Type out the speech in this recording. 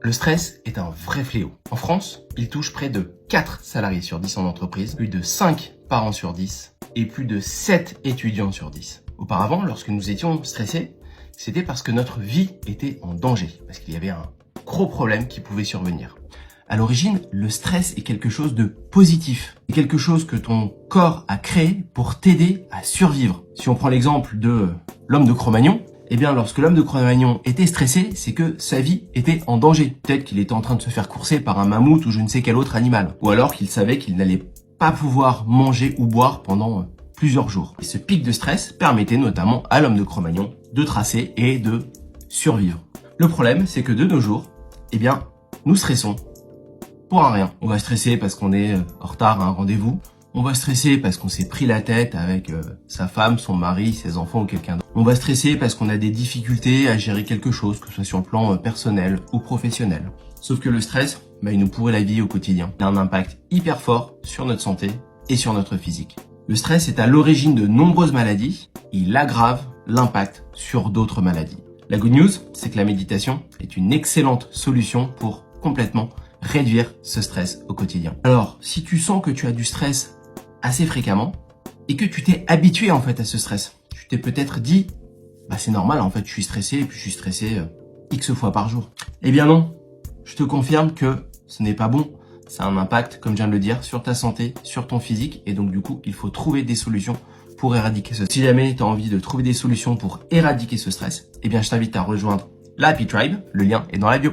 Le stress est un vrai fléau. En France, il touche près de 4 salariés sur 10 en entreprise, plus de 5 parents sur 10 et plus de 7 étudiants sur 10. Auparavant, lorsque nous étions stressés, c'était parce que notre vie était en danger, parce qu'il y avait un gros problème qui pouvait survenir. À l'origine, le stress est quelque chose de positif. C'est quelque chose que ton corps a créé pour t'aider à survivre. Si on prend l'exemple de l'homme de Cro-Magnon, eh bien, lorsque l'homme de Cro-Magnon était stressé, c'est que sa vie était en danger. Peut-être qu'il était en train de se faire courser par un mammouth ou je ne sais quel autre animal. Ou alors qu'il savait qu'il n'allait pas pouvoir manger ou boire pendant plusieurs jours. Et ce pic de stress permettait notamment à l'homme de Cro-Magnon de tracer et de survivre. Le problème, c'est que de nos jours, eh bien, nous stressons pour un rien. On va stresser parce qu'on est en retard à un rendez-vous. On va stresser parce qu'on s'est pris la tête avec sa femme, son mari, ses enfants ou quelqu'un d'autre. On va stresser parce qu'on a des difficultés à gérer quelque chose, que ce soit sur le plan personnel ou professionnel. Sauf que le stress, il nous pourrit la vie au quotidien. Il a un impact hyper fort sur notre santé et sur notre physique. Le stress est à l'origine de nombreuses maladies. Il aggrave l'impact sur d'autres maladies. La good news, c'est que la méditation est une excellente solution pour complètement réduire ce stress au quotidien. Alors, si tu sens que tu as du stress assez fréquemment et que tu t'es habitué en fait à ce stress, tu t'es peut-être dit, c'est normal en fait, je suis stressé et puis je suis stressé X fois par jour. Eh bien non, je te confirme que ce n'est pas bon. Ça a un impact, comme je viens de le dire, sur ta santé, sur ton physique et donc du coup, il faut trouver des solutions pour éradiquer ce stress. Si jamais tu as envie de trouver des solutions pour éradiquer ce stress, eh bien je t'invite à rejoindre la Happy Tribe, le lien est dans la bio.